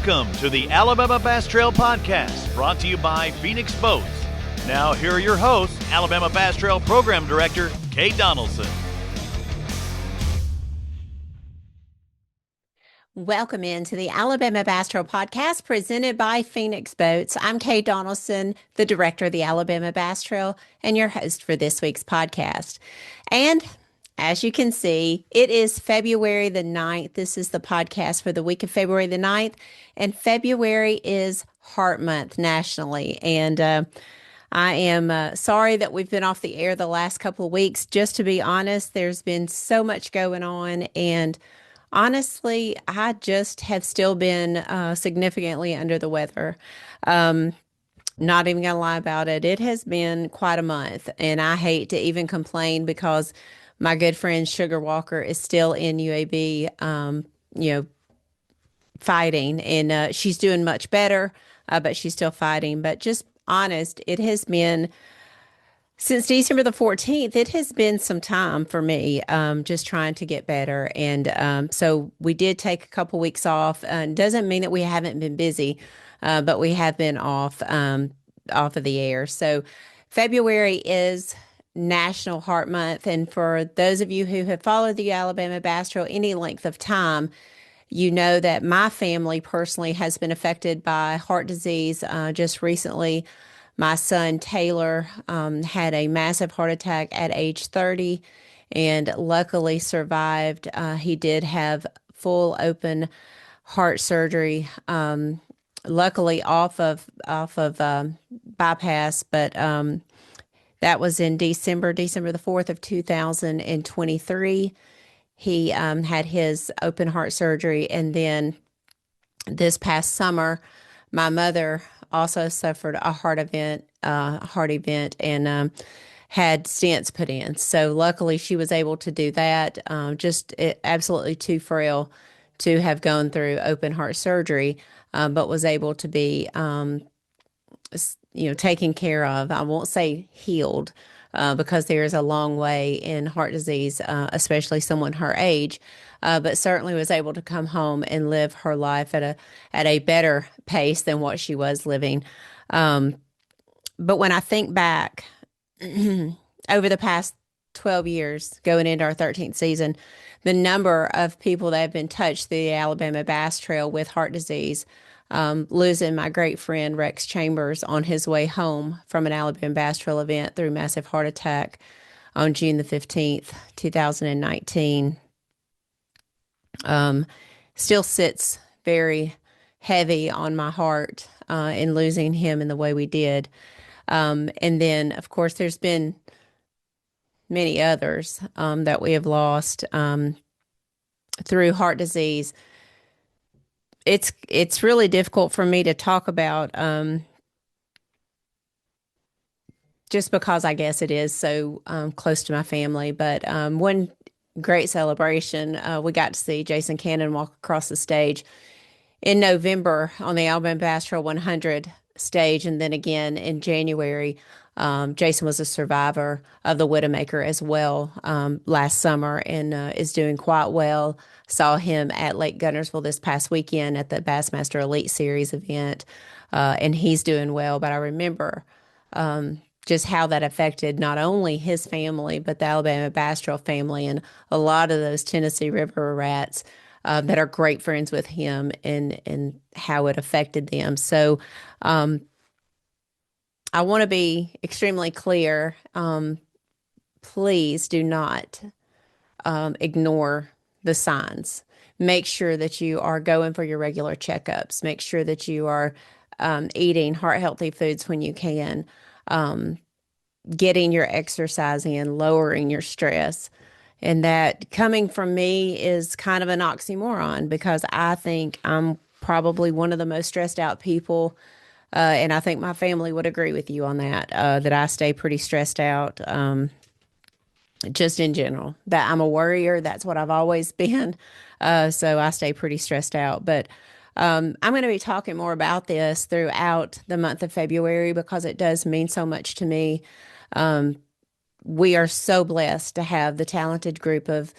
Welcome to the Alabama Bass Trail Podcast, brought to you by Phoenix Boats. Now, here are your hosts, Alabama Bass Trail Program Director, Kate Donaldson. Welcome into the Alabama Bass Trail Podcast presented by Phoenix Boats. I'm Kate Donaldson, the director of the Alabama Bass Trail and your host for this week's podcast. And as you can see, it is February the 9th. This is the podcast for the week of February the 9th. And February is Heart Month nationally. And I am sorry that we've been off the air the last couple of weeks. Just to be honest, there's been so much going on. And honestly, I just have still been significantly under the weather. Not even gonna lie about it. It has been quite a month, and I hate to even complain because my good friend Sugar Walker is still in UAB, fighting, and she's doing much better, but she's still fighting. But just honest, it has been since December the 14th, it has been some time for me, just trying to get better. And so we did take a couple weeks off. Doesn't mean that we haven't been busy, but we have been off of the air. So February is National Heart Month. And for those of you who have followed the Alabama Bass Trail any length of time, you know that my family personally has been affected by heart disease. Just recently, my son Taylor had a massive heart attack at age 30 and luckily survived. He did have full open heart surgery, luckily off of bypass, but that was in December the 4th of 2023. He had his open heart surgery. And then this past summer, my mother also suffered a heart event and had stents put in. So luckily she was able to do that. Absolutely too frail to have gone through open heart surgery, but was able to be taken care of. I won't say healed, because there is a long way in heart disease, especially someone her age, but certainly was able to come home and live her life at a better pace than what she was living. But when I think back over the past 12 years, going into our 13th season, the number of people that have been touched through the Alabama Bass Trail with heart disease, losing my great friend Rex Chambers on his way home from an Alabama Bass Trail event through massive heart attack on June the 15th, 2019, still sits very heavy on my heart in losing him in the way we did. And then, of course, there's been many others that we have lost through heart disease. It's really difficult for me to talk about, just because I guess it is so close to my family. But one great celebration, we got to see Jason Cannon walk across the stage in November on the Alabama Bass Trail 100 stage, and then again in January. Jason was a survivor of the Widowmaker as well last summer, and is doing quite well. Saw him at Lake Guntersville this past weekend at the Bassmaster Elite Series event, and he's doing well. But I remember just how that affected not only his family, but the Alabama Bass Trail family and a lot of those Tennessee River rats that are great friends with him, and how it affected them. So I want to be extremely clear. Please do not ignore the signs. Make sure that you are going for your regular checkups. Make sure that you are eating heart-healthy foods when you can, getting your exercise in, lowering your stress. And that, coming from me, is kind of an oxymoron, because I think I'm probably one of the most stressed out people. And I think my family would agree with you on that, that I stay pretty stressed out, just in general, that I'm a worrier. That's what I've always been. So I stay pretty stressed out. But I'm going to be talking more about this throughout the month of February, because it does mean so much to me. We are so blessed to have the talented group of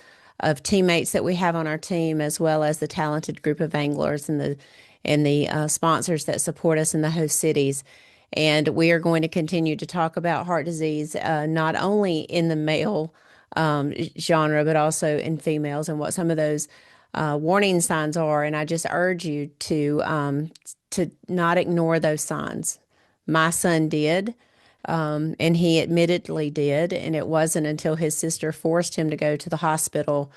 teammates that we have on our team, as well as the talented group of anglers and and the sponsors that support us in the host cities. And we are going to continue to talk about heart disease, not only in the male genre, but also in females and what some of those warning signs are. And I just urge you to not ignore those signs. My son did, and he admittedly did. And it wasn't until his sister forced him to go to the hospital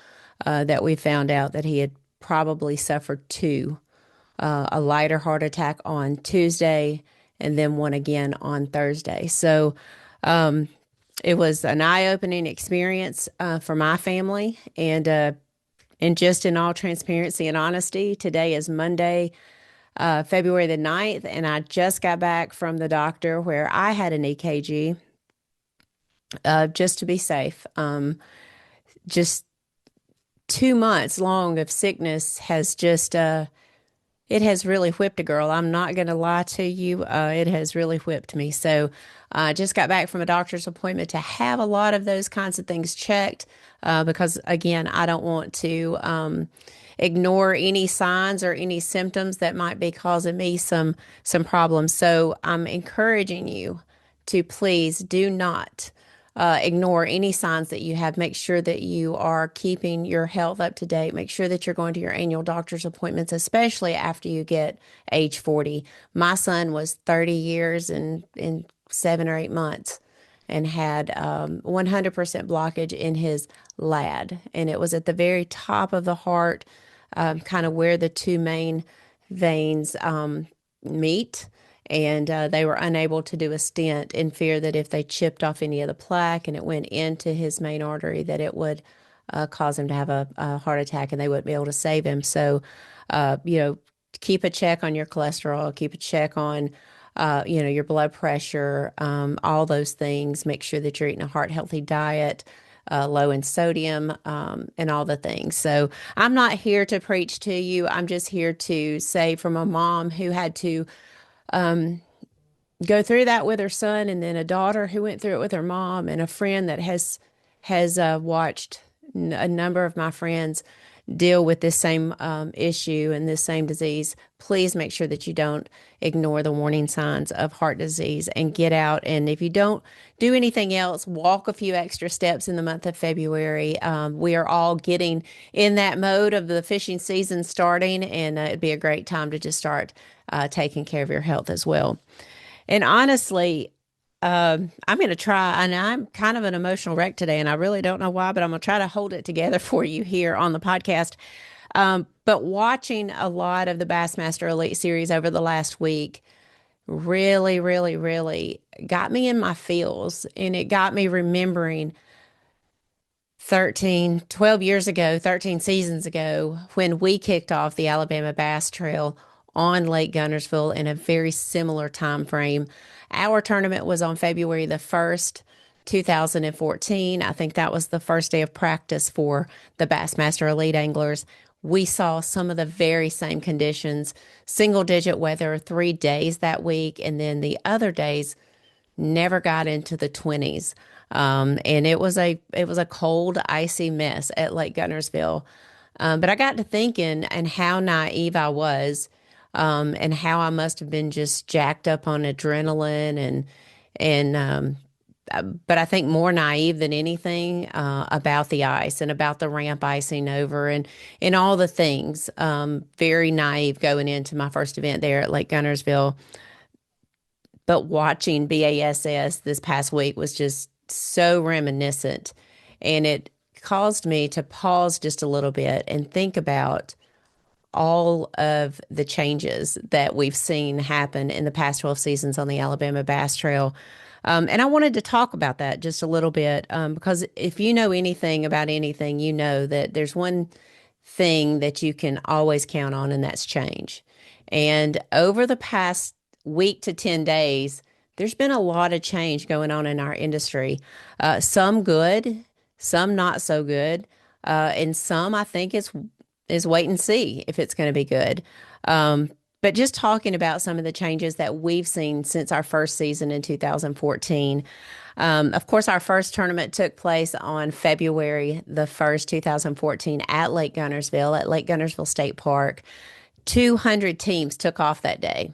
that we found out that he had probably suffered two, a lighter heart attack on Tuesday and then one again on Thursday. So it was an eye-opening experience for my family. And just in all transparency and honesty, today is Monday, February the 9th, and I just got back from the doctor where I had an EKG just to be safe. Just 2 months long of sickness has just it has really whipped a girl. I'm not going to lie to you. It has really whipped me. So I just got back from a doctor's appointment to have a lot of those kinds of things checked because, again, I don't want to ignore any signs or any symptoms that might be causing me some problems. So I'm encouraging you to please do not ignore any signs that you have. Make sure that you are keeping your health up to date. Make sure that you're going to your annual doctor's appointments, especially after you get age 40. My son was 30 years in 7 or 8 months and had 100% blockage in his LAD. And it was at the very top of the heart, kind of where the two main veins meet. And they were unable to do a stent in fear that if they chipped off any of the plaque and it went into his main artery, that it would cause him to have a heart attack and they wouldn't be able to save him. So, keep a check on your cholesterol, keep a check on, your blood pressure, all those things. Make sure that you're eating a heart-healthy diet, low in sodium, and all the things. So I'm not here to preach to you. I'm just here to say from a mom who had to go through that with her son, and then a daughter who went through it with her mom, and a friend that has watched a number of my friends deal with this same issue and this same disease. Please make sure that you don't ignore the warning signs of heart disease and get out. And if you don't do anything else, walk a few extra steps in the month of February. We are all getting in that mode of the fishing season starting, and it'd be a great time to just start taking care of your health as well. And honestly, I'm going to try, and I'm kind of an emotional wreck today, and I really don't know why, but I'm going to try to hold it together for you here on the podcast. But watching a lot of the Bassmaster Elite Series over the last week really, really, really got me in my feels, and it got me remembering 12 years ago, 13 seasons ago, when we kicked off the Alabama Bass Trail on Lake Guntersville in a very similar time frame. Our tournament was on February the 1st, 2014. I think that was the first day of practice for the Bassmaster Elite Anglers. We saw some of the very same conditions, single-digit weather 3 days that week, and then the other days never got into the 20s. And it was a cold, icy mess at Lake Guntersville. But I got to thinking and how naive I was, and how I must have been just jacked up on adrenaline but I think more naive than anything about the ice and about the ramp icing over and all the things. Very naive going into my first event there at Lake Guntersville. But watching BASS this past week was just so reminiscent, and it caused me to pause just a little bit and think about all of the changes that we've seen happen in the past 12 seasons on the Alabama Bass Trail. And I wanted to talk about that just a little bit because if you know anything about anything, you know that there's one thing that you can always count on, and that's change. And over the past week to 10 days, there's been a lot of change going on in our industry. Some good, some not so good, and some I think is wait and see if it's going to be good. But just talking about some of the changes that we've seen since our first season in 2014. Of course, our first tournament took place on February the 1st, 2014 at Lake Guntersville State Park. 200 teams took off that day.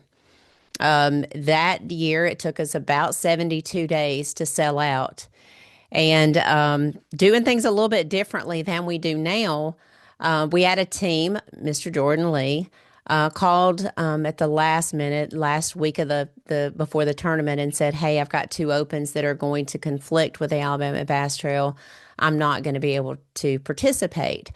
That year, it took us about 72 days to sell out. And doing things a little bit differently than we do now, we had a team, Mr. Jordan Lee, called at the last minute, last week of the before the tournament, and said, "Hey, I've got two opens that are going to conflict with the Alabama Bass Trail. I'm not going to be able to participate,"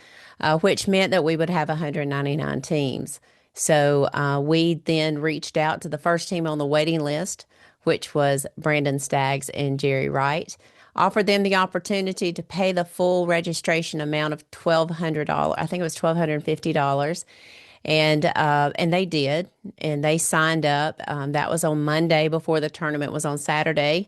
which meant that we would have 199 teams. So we then reached out to the first team on the waiting list, which was Brandon Staggs and Jerry Wright, offered them the opportunity to pay the full registration amount of $1,200. I think it was $1,250. And they did, and they signed up. That was on Monday before the tournament was on Saturday.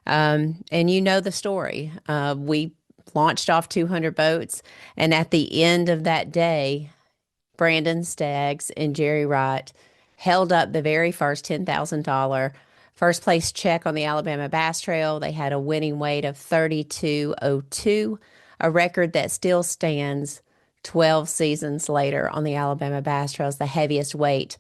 And you know the story. We launched off 200 boats, and at the end of that day, Brandon Staggs and Jerry Wright held up the very first $10,000 first place check on the Alabama Bass Trail. They had a winning weight of 32.02, a record that still stands 12 seasons later on the Alabama Bass Trail as the heaviest weight.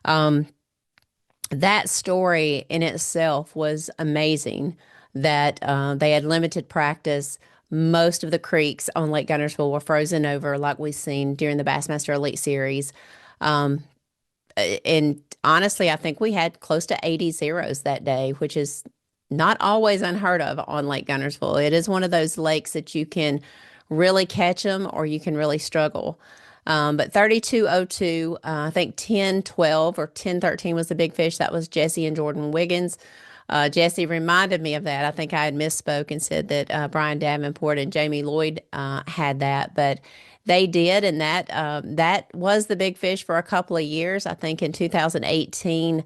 That story in itself was amazing, that they had limited practice. Most of the creeks on Lake Guntersville were frozen over, like we've seen during the Bassmaster Elite Series. And honestly, I think we had close to 80 zeros that day, which is not always unheard of on Lake Guntersville. It is one of those lakes that you can really catch them or you can really struggle. But 32.02, I think 10.12 or 10.13 was the big fish. That was Jesse and Jordan Wiggins. Jesse reminded me of that. I think I had misspoke and said that Brian Davenport and Jamie Lloyd had that, but they did, and that was the big fish for a couple of years. I think in 2018,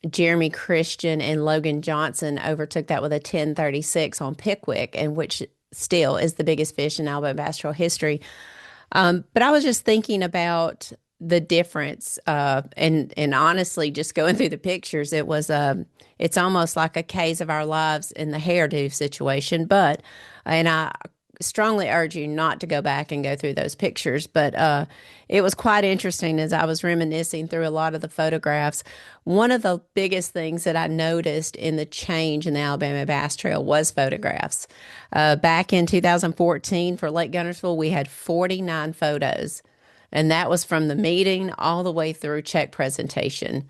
Jeremy Christian and Logan Johnson overtook that with a 10.36 on Pickwick, and which still is the biggest fish in Alabama Bass Trail history. But I was just thinking about the difference, and honestly, just going through the pictures, it's almost like a case of our lives in the hairdo situation. And I strongly urge you not to go back and go through those pictures. But it was quite interesting as I was reminiscing through a lot of the photographs. One of the biggest things that I noticed in the change in the Alabama Bass Trail was photographs. Back in 2014 for Lake Guntersville, we had 49 photos. And that was from the meeting all the way through check presentation.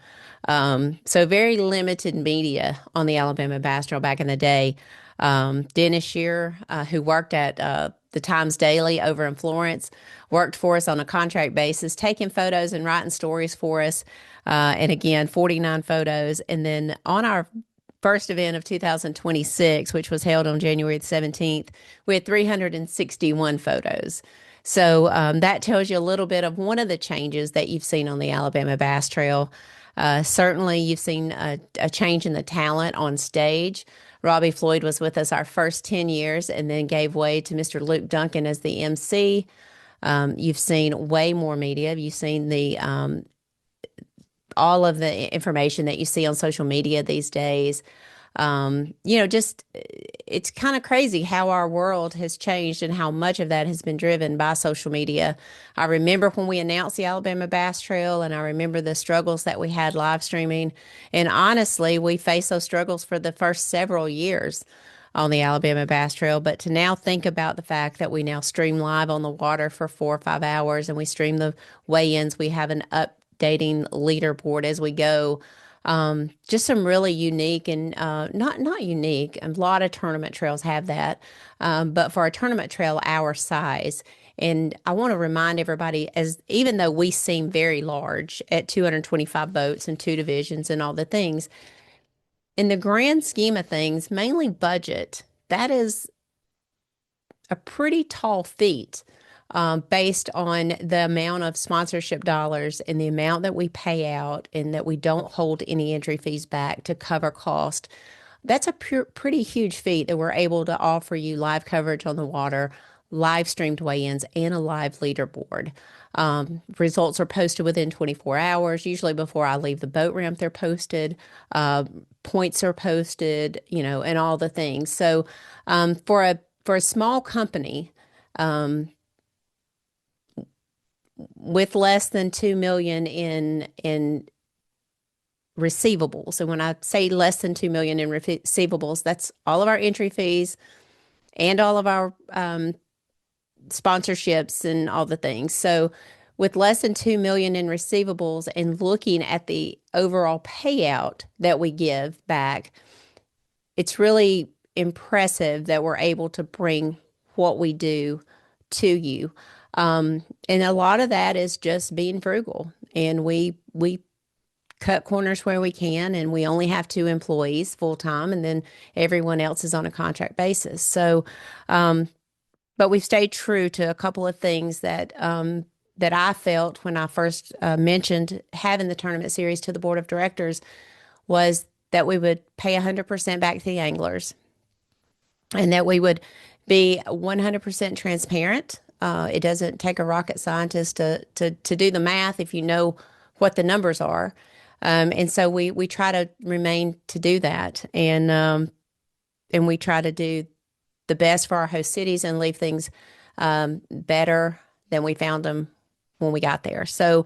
So very limited media on the Alabama Bass Trail back in the day. Dennis Shearer, who worked at the Times Daily over in Florence, worked for us on a contract basis, taking photos and writing stories for us. And again, 49 photos. And then on our first event of 2026, which was held on January the 17th, we had 361 photos. So that tells you a little bit of one of the changes that you've seen on the Alabama Bass Trail. Certainly, you've seen a change in the talent on stage. Robbie Floyd was with us our first 10 years and then gave way to Mr. Luke Duncan as the MC. You've seen way more media. You've seen all of the information that you see on social media these days. Just it's kind of crazy how our world has changed and how much of that has been driven by social media. I remember when we announced the Alabama Bass Trail, and I remember the struggles that we had live streaming. And honestly, we faced those struggles for the first several years on the Alabama Bass Trail. But to now think about the fact that we now stream live on the water for 4 or 5 hours, and we stream the weigh-ins, we have an updating leaderboard as we go. Just some really unique and not unique. A lot of tournament trails have that, but for a tournament trail our size, and I want to remind everybody, as even though we seem very large at 225 boats and 2 divisions and all the things, in the grand scheme of things, mainly budget, that is a pretty tall feat. Based on the amount of sponsorship dollars and the amount that we pay out, and that we don't hold any entry fees back to cover cost. That's a pretty huge feat that we're able to offer you live coverage on the water, live streamed weigh-ins, and a live leaderboard. Results are posted within 24 hours. Usually before I leave the boat ramp, they're posted. Points are posted, and all the things. So for a small company, with less than 2 million in receivables. And when I say less than 2 million in receivables, that's all of our entry fees and all of our sponsorships and all the things. So with less than 2 million in receivables and looking at the overall payout that we give back, it's really impressive that we're able to bring what we do to you. And a lot of that is just being frugal. And we cut corners where we can, and we only have 2 employees full time, and then everyone else is on a contract basis. So, but we've stayed true to a couple of things that that I felt when I first mentioned having the tournament series to the board of directors was that we would pay 100% back to the anglers, and that we would be 100% transparent. It doesn't take a rocket scientist to do the math if you know what the numbers are. And so we try to remain to do that, and we try to do the best for our host cities and leave things better than we found them when we got there. So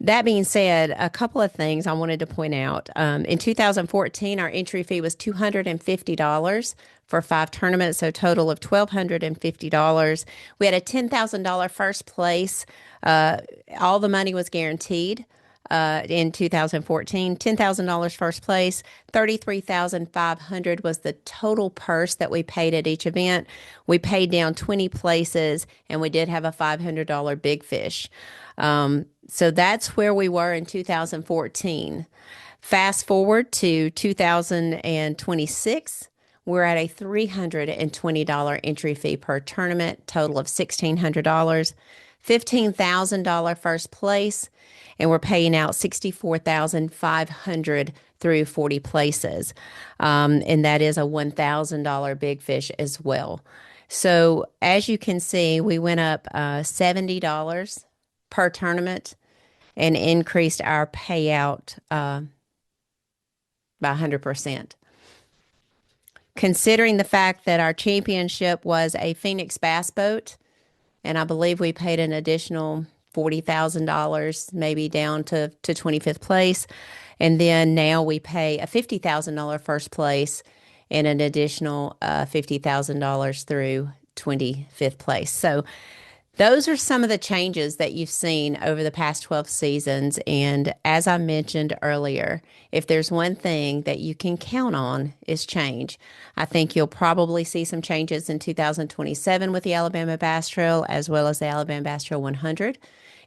that being said, a couple of things I wanted to point out. In 2014, our entry fee was $250 for 5 tournaments, so a total of $1,250. We had a $10,000 first place. All the money was guaranteed. In 2014, $10,000 first place, $33,500 was the total purse that we paid at each event. We paid down 20 places, and we did have a $500 big fish. So that's where we were in 2014. Fast forward to 2026, we're at a $320 entry fee per tournament, total of $1,600, $15,000 first place, and we're paying out $64,500 through 40 places. And that is a $1,000 big fish as well. So as you can see, we went up $70 per tournament and increased our payout by 100%. Considering the fact that our championship was a Phoenix bass boat, and I believe we paid an additional $40,000, maybe down to 25th place. And then now we pay a $50,000 first place and an additional $50,000 through 25th place. So those are some of the changes that you've seen over the past 12 seasons. And as I mentioned earlier, if there's one thing that you can count on is change. I think you'll probably see some changes in 2027 with the Alabama Bass Trail as well as the Alabama Bass Trail 100.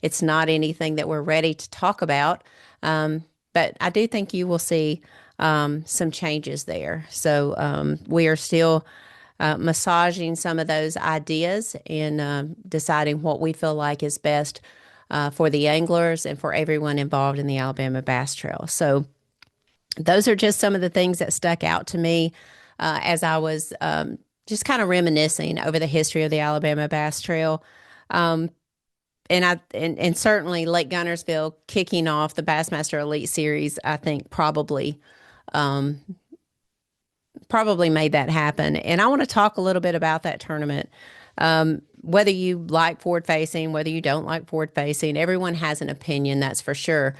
It's not anything that we're ready to talk about, but I do think you will see some changes there. So we are still massaging some of those ideas and deciding what we feel like is best for the anglers and for everyone involved in the Alabama Bass Trail. So those are just some of the things that stuck out to me as I was just kind of reminiscing over the history of the Alabama Bass Trail. And certainly Lake Guntersville kicking off the Bassmaster Elite Series, I think probably made that happen. And I want to talk a little bit about that tournament. Whether you like forward facing, whether you don't like forward facing, everyone has an opinion, that's for sure.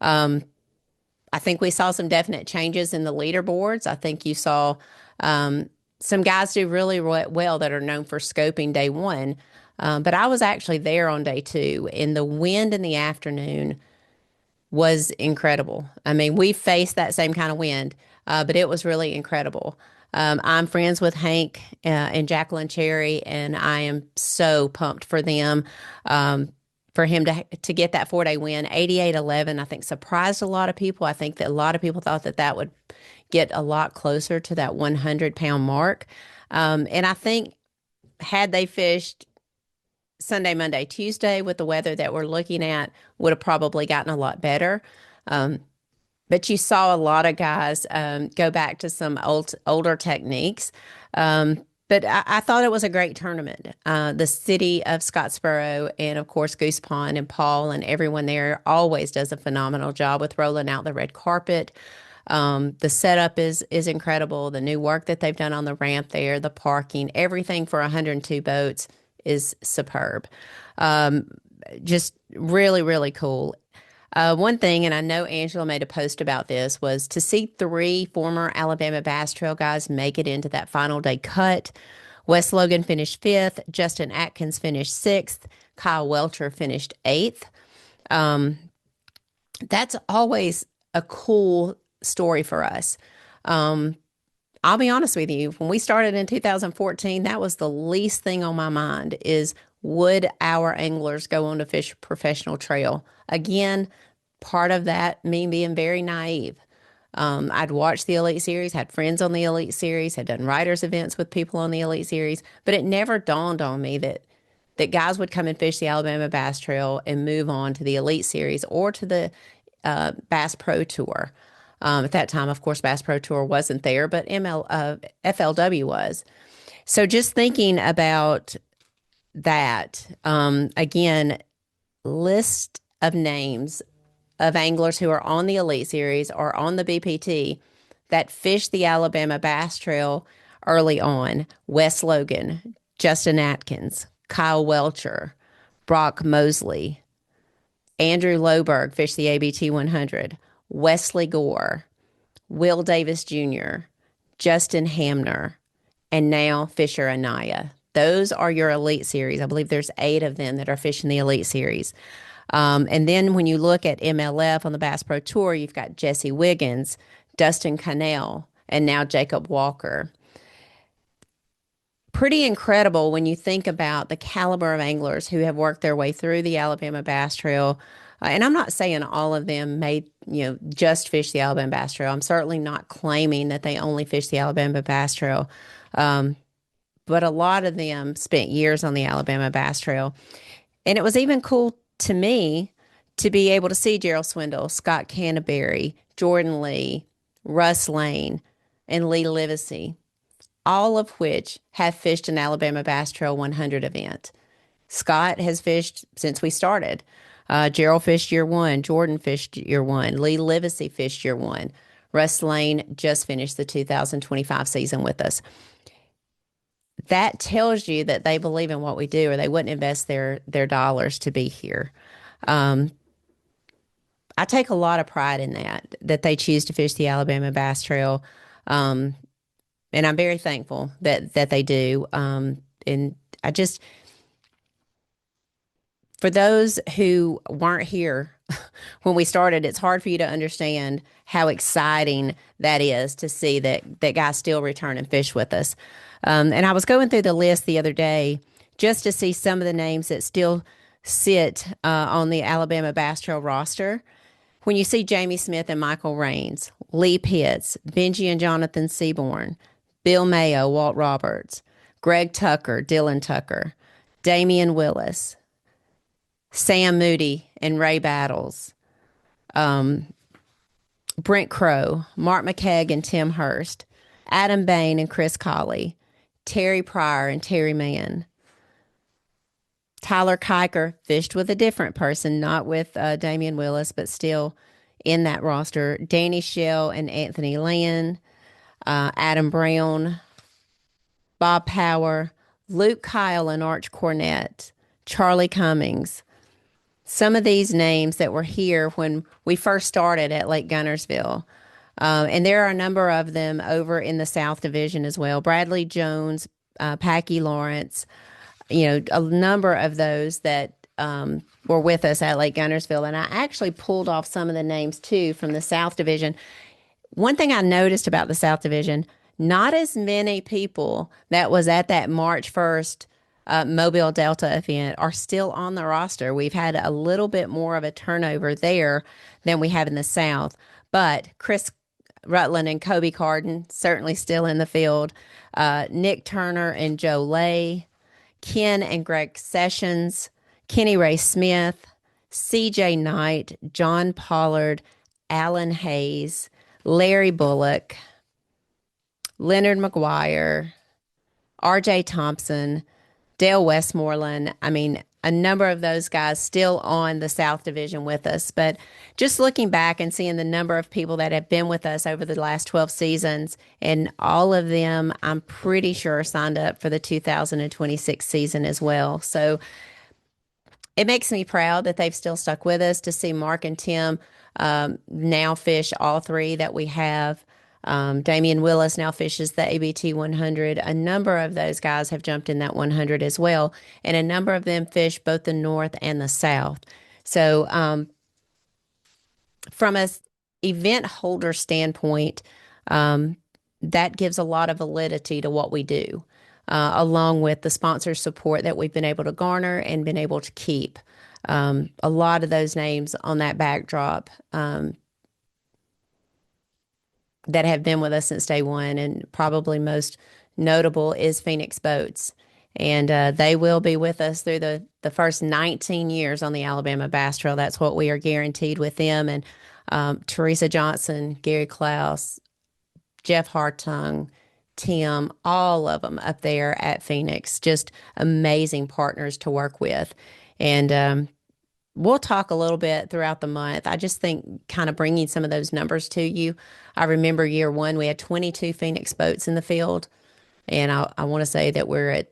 I think we saw some definite changes in the leaderboards. I think you saw some guys do really well that are known for scoping day one. But I was actually there on day 2, and the wind in the afternoon was incredible. I mean, we faced that same kind of wind, but it was really incredible. I'm friends with Hank and Jacqueline Cherry, and I am so pumped for them, for him to get that 4-day win. 88-11, I think, surprised a lot of people. I think that a lot of people thought that would get a lot closer to that 100-pound mark. And I think had they fished Sunday, Monday, Tuesday with the weather that we're looking at, would have probably gotten a lot better. But you saw a lot of guys go back to some older techniques. But I thought it was a great tournament. The city of Scottsboro and, of course, Goose Pond and Paul and everyone there always does a phenomenal job with rolling out the red carpet. The setup is incredible. The new work that they've done on the ramp there, the parking, everything for 102 boats is superb. just really, really cool. One thing, and I know Angela made a post about this, was to see three former Alabama Bass Trail guys make it into that final day cut. Wes Logan finished fifth, Justin Atkins finished sixth, Kyle Welcher finished eighth. That's always a cool story for us. I'll be honest with you, when we started in 2014, that was the least thing on my mind is would our anglers go on to fish professional trail? Again, part of that me being very naive. I'd watched the Elite Series, had friends on the Elite Series, had done writers events with people on the Elite Series, but it never dawned on me that guys would come and fish the Alabama Bass Trail and move on to the Elite Series or to the Bass Pro Tour. At that time, of course, Bass Pro Tour wasn't there, but FLW was. So just thinking about that, again, list of names of anglers who are on the Elite Series or on the BPT that fished the Alabama Bass Trail early on. Wes Logan, Justin Atkins, Kyle Welcher, Brock Mosley, Andrew Loberg fished the ABT 100, Wesley Gore, Will Davis Jr., Justin Hamner, and now Fisher Anaya. Those are your Elite Series. I believe there's 8 of them that are fishing the Elite Series. And then when you look at MLF on the Bass Pro Tour, you've got Jesse Wiggins, Dustin Connell, and now Jacob Walker. Pretty incredible when you think about the caliber of anglers who have worked their way through the Alabama Bass Trail. And I'm not saying all of them made, just fish the Alabama Bass Trail. I'm certainly not claiming that they only fish the Alabama Bass Trail. But a lot of them spent years on the Alabama Bass Trail. And it was even cool to me to be able to see Gerald Swindle, Scott Canterbury, Jordan Lee, Russ Lane, and Lee Livesey, all of which have fished an Alabama Bass Trail 100 event. Scott has fished since we started. Gerald fished year 1. Jordan fished year 1. Lee Livesey fished year 1. Russ Lane just finished the 2025 season with us. That tells you that they believe in what we do, or they wouldn't invest their dollars to be here. I take a lot of pride in that they choose to fish the Alabama Bass Trail. And I'm very thankful that they do. And I just, for those who weren't here when we started, it's hard for you to understand how exciting that is to see that guys still return and fish with us. And I was going through the list the other day just to see some of the names that still sit on the Alabama Bass Trail roster. When you see Jamie Smith and Michael Raines, Lee Pitts, Benji and Jonathan Seaborn, Bill Mayo, Walt Roberts, Greg Tucker, Dylan Tucker, Damian Willis, Sam Moody and Ray Battles, Brent Crow, Mark McKeag and Tim Hurst, Adam Bain and Chris Colley, Terry Pryor and Terry Mann. Tyler Kiker fished with a different person, not with Damian Willis, but still in that roster. Danny Shell and Anthony Land, Adam Brown, Bob Power, Luke Kyle and Arch Cornett, Charlie Cummings. Some of these names that were here when we first started at Lake Gunnersville. And there are a number of them over in the South Division as well. Bradley Jones, Packy Lawrence, a number of those that were with us at Lake Gunnersville. And I actually pulled off some of the names, too, from the South Division. One thing I noticed about the South Division, not as many people that was at that March 1st Mobile Delta event are still on the roster. We've had a little bit more of a turnover there than we have in the South. But Chris Rutland and Kobe Carden certainly still in the field. Nick Turner and Joe Lay, Ken and Greg Sessions, Kenny Ray Smith, CJ Knight, John Pollard, Alan Hayes, Larry Bullock, Leonard McGuire, RJ Thompson, Dale Westmoreland. I mean, a number of those guys still on the South Division with us. But just looking back and seeing the number of people that have been with us over the last 12 seasons, and all of them, I'm pretty sure, signed up for the 2026 season as well. So it makes me proud that they've still stuck with us to see Mark and Tim now fish all three that we have. Damian Willis now fishes the ABT 100. A number of those guys have jumped in that 100 as well, and a number of them fish both the North and the South. So, from a event holder standpoint, that gives a lot of validity to what we do, along with the sponsor support that we've been able to garner and been able to keep. A lot of those names on that backdrop that have been with us since day one, and probably most notable is Phoenix Boats. And they will be with us through the first 19 years on the Alabama Bass Trail. That's what we are guaranteed with them. And Teresa Johnson, Gary Klaus, Jeff Hartung, Tim, all of them up there at Phoenix, just amazing partners to work with. And we'll talk a little bit throughout the month. I just think kind of bringing some of those numbers to you. I remember year one, we had 22 Phoenix boats in the field. And I want to say that we're at,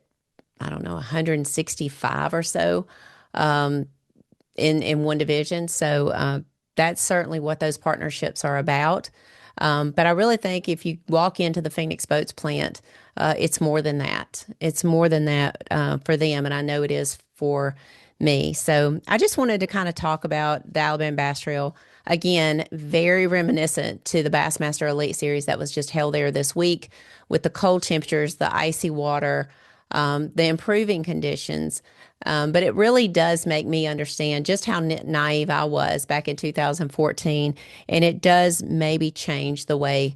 I don't know, 165 or so in one division. So that's certainly what those partnerships are about. But I really think if you walk into the Phoenix Boats plant, it's more than that. It's more than that for them, and I know it is for me. So I just wanted to kind of talk about the Alabama Bass Trail. Again, very reminiscent to the Bassmaster Elite Series that was just held there this week with the cold temperatures, the icy water, the improving conditions. But it really does make me understand just how naive I was back in 2014. And it does maybe change the way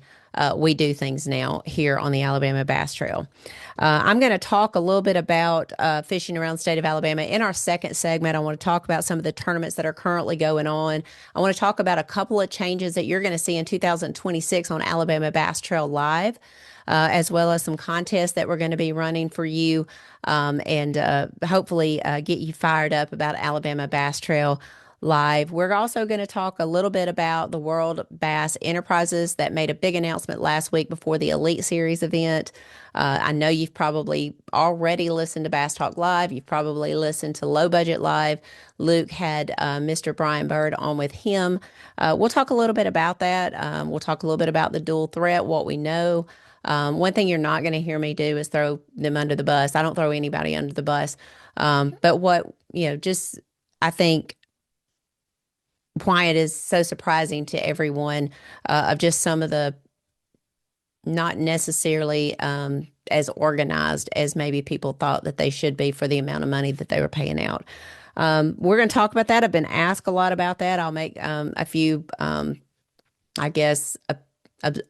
we do things now here on the Alabama Bass Trail. I'm going to talk a little bit about fishing around the state of Alabama. In our second segment, I want to talk about some of the tournaments that are currently going on. I want to talk about a couple of changes that you're going to see in 2026 on Alabama Bass Trail Live. As well as some contests that we're going to be running for you, and hopefully get you fired up about Alabama Bass Trail Live. We're also going to talk a little bit about the World Bass Enterprises that made a big announcement last week before the Elite Series event. I know you've probably already listened to Bass Talk Live. You've probably listened to Low Budget Live. Luke had Mr. Brian Bird on with him. We'll talk a little bit about that. We'll talk a little bit about the dual threat, what we know. One thing you're not going to hear me do is throw them under the bus. I don't throw anybody under the bus. But what, just I think why it is so surprising to everyone of just some of the not necessarily as organized as maybe people thought that they should be for the amount of money that they were paying out. We're going to talk about that. I've been asked a lot about that. I'll make a few, I guess,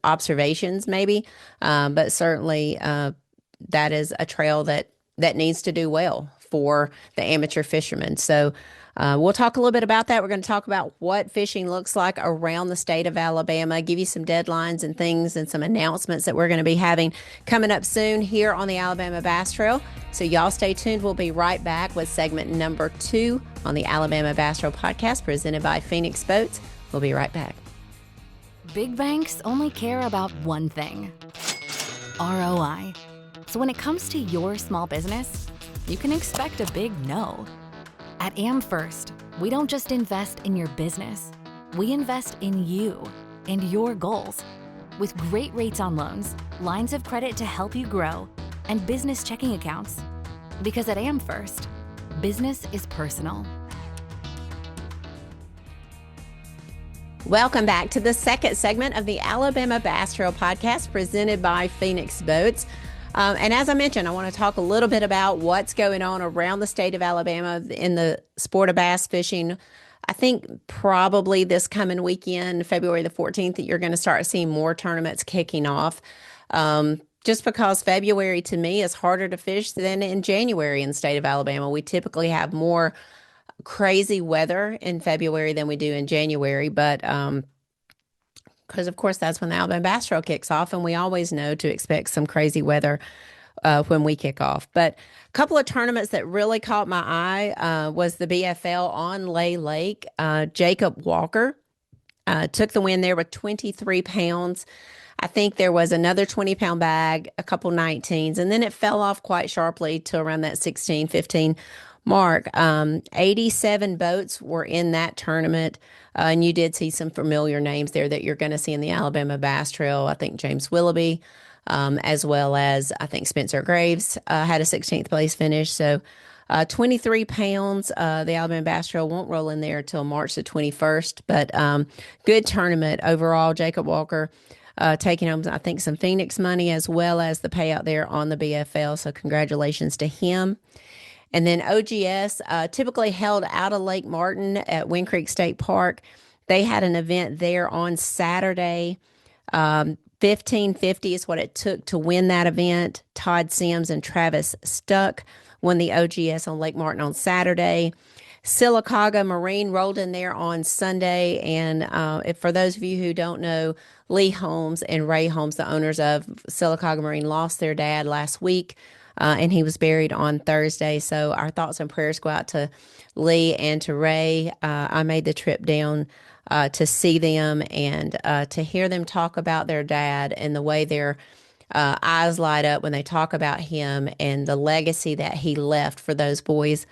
observations maybe, but certainly that is a trail that needs to do well for the amateur fishermen. So we'll talk a little bit about that. We're going to talk about what fishing looks like around the state of Alabama, give you some deadlines and things and some announcements that we're going to be having coming up soon here on the Alabama Bass Trail. So y'all stay tuned. We'll be right back with segment number 2 on the Alabama Bass Trail podcast presented by Phoenix Boats. We'll be right back. Big banks only care about one thing: ROI. So when it comes to your small business, you can expect a big no. At AmFirst, we don't just invest in your business. We invest in you and your goals. With great rates on loans, lines of credit to help you grow, and business checking accounts. Because at AmFirst, business is personal. Welcome back to the second segment of the Alabama Bass Trail podcast presented by Phoenix Boats. And as I mentioned, I want to talk a little bit about what's going on around the state of Alabama in the sport of bass fishing. I think probably this coming weekend, February the 14th, that you're going to start seeing more tournaments kicking off. Just because February to me is harder to fish than in January in the state of Alabama. We typically have more crazy weather in February than we do in January, but because of course that's when the Alabama Bass Trail kicks off, and we always know to expect some crazy weather when we kick off. But a couple of tournaments that really caught my eye was the BFL on Lay Lake. Jacob Walker took the win there with 23 pounds. I think there was another 20-pound bag, a couple 19s, and then it fell off quite sharply to around that 16, 15 Mark. 87 boats were in that tournament. And you did see some familiar names there that you're going to see in the Alabama Bass Trail. I think James Willoughby, as well as I think Spencer Graves had a 16th place finish. So 23 pounds. The Alabama Bass Trail won't roll in there until March the 21st, but good tournament overall. Jacob Walker taking home, I think, some Phoenix money as well as the payout there on the BFL. So congratulations to him. And then OGS, typically held out of Lake Martin at Wind Creek State Park. They had an event there on Saturday. 1550 is what it took to win that event. Todd Sims and Travis Stuck won the OGS on Lake Martin on Saturday. Sylacauga Marine rolled in there on Sunday. And for those of you who don't know, Lee Holmes and Ray Holmes, the owners of Sylacauga Marine, lost their dad last week. And he was buried on Thursday. So our thoughts and prayers go out to Lee and to Ray. I made the trip down to see them and to hear them talk about their dad and the way their eyes light up when they talk about him and the legacy that he left for those boys.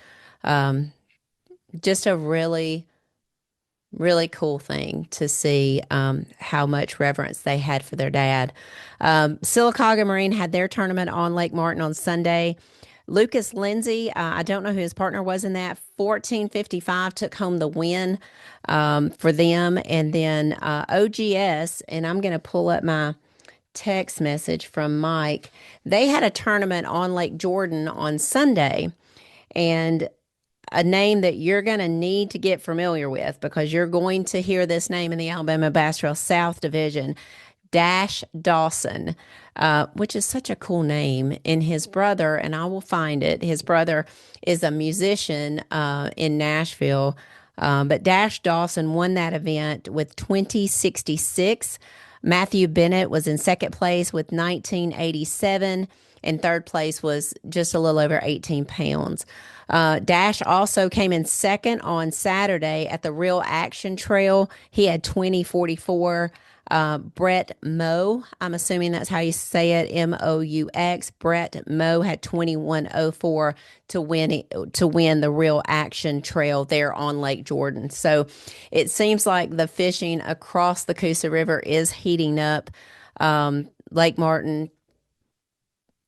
Just a really, really cool thing to see how much reverence they had for their dad. Sylacauga Marine had their tournament on Lake Martin on Sunday. Lucas Lindsay, I don't know who his partner was in that, 1455 took home the win for them. And then OGS, and I'm going to pull up my text message from Mike. They had a tournament on Lake Jordan on Sunday, and a name that you're going to need to get familiar with because you're going to hear this name in the Alabama Bass Trail South Division, Dash Dawson, which is such a cool name. And his brother, and I will find it, his brother is a musician in Nashville. But Dash Dawson won that event with 2066. Matthew Bennett was in second place with 1987, and third place was just a little over 18 pounds. Dash also came in second on Saturday at the Real Action Trail. He had 2044. Brett Moe, I'm assuming that's how you say it, Moux. Brett Moe had 2104 to win the Real Action Trail there on Lake Jordan. So it seems like the fishing across the Coosa River is heating up. Lake Martin,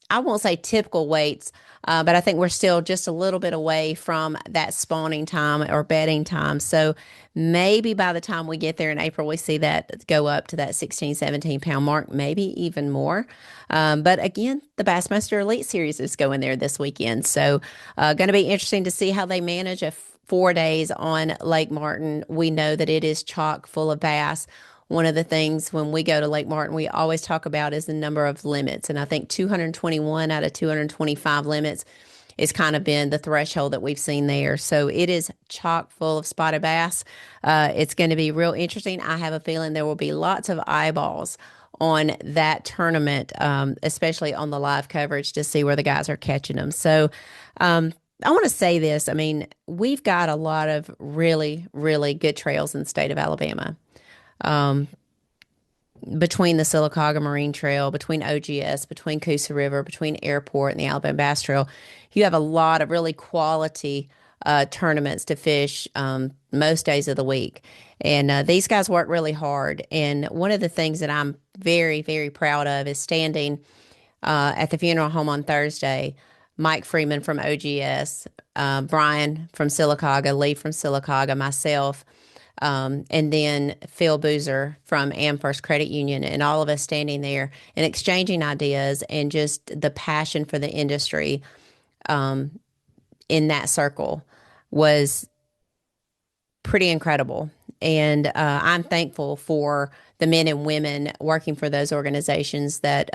I won't say typical weights, but I think we're still just a little bit away from that spawning time or bedding time. So maybe by the time we get there in April, we see that go up to that 16, 17 pound mark, maybe even more. But again, the Bassmaster Elite Series is going there this weekend. So going to be interesting to see how they manage 4 days on Lake Martin. We know that it is chock full of bass. One of the things when we go to Lake Martin, we always talk about is the number of limits. And I think 221 out of 225 limits has kind of been the threshold that we've seen there. So it is chock full of spotted bass. It's going to be real interesting. I have a feeling there will be lots of eyeballs on that tournament, especially on the live coverage to see where the guys are catching them. So I want to say this. I mean, we've got a lot of really, really good trails in the state of Alabama. Between the Sylacauga Marine Trail, between OGS, between Coosa River, between Airport and the Alabama Bass Trail, you have a lot of really quality tournaments to fish most days of the week. And these guys work really hard. And one of the things that I'm very, very proud of is standing at the funeral home on Thursday. Mike Freeman from OGS, Brian from Sylacauga, Lee from Sylacauga, myself, and then Phil Boozer from AmFirst Credit Union, and all of us standing there and exchanging ideas and just the passion for the industry in that circle was pretty incredible. And I'm thankful for the men and women working for those organizations that,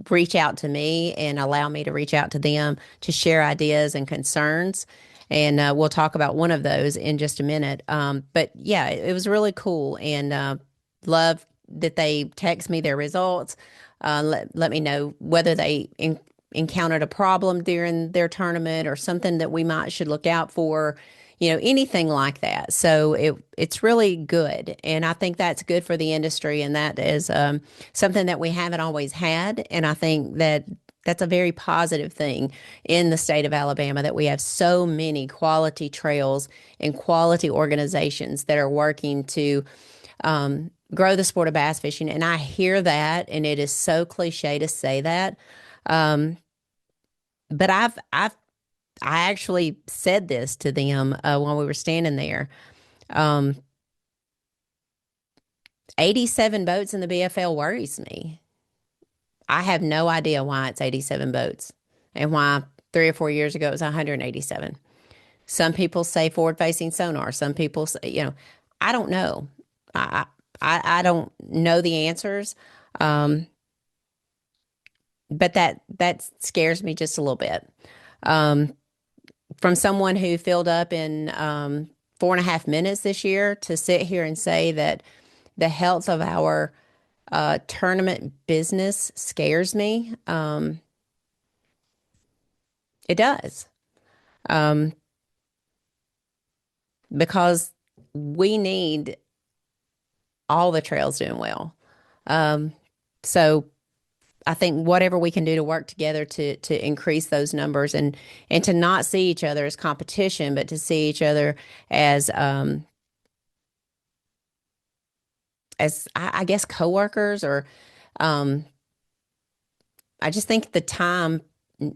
reach out to me and allow me to reach out to them to share ideas and concerns. And we'll talk about one of those in just a minute. But yeah, it was really cool, and love that they text me their results. Let me know whether they encountered a problem during their tournament or something that we should look out for, anything like that. So it's really good. And I think that's good for the industry. And that is something that we haven't always had. And I think that that's a very positive thing in the state of Alabama, that we have so many quality trails and quality organizations that are working to grow the sport of bass fishing. And I hear that, and it is so cliche to say that. But I actually said this to them when we were standing there. Um, 87 boats in the BFL worries me. I have no idea why it's 87 boats and why 3 or 4 years ago it was 187. Some people say forward-facing sonar. Some people say, I don't know. I don't know the answers, but that scares me just a little bit. From someone who filled up in 4.5 minutes this year, to sit here and say that the health of our tournament business scares me. It does. Because we need all the trails doing well. So I think whatever we can do to work together to increase those numbers, and to not see each other as competition, but to see each other as I guess coworkers, or I just think the time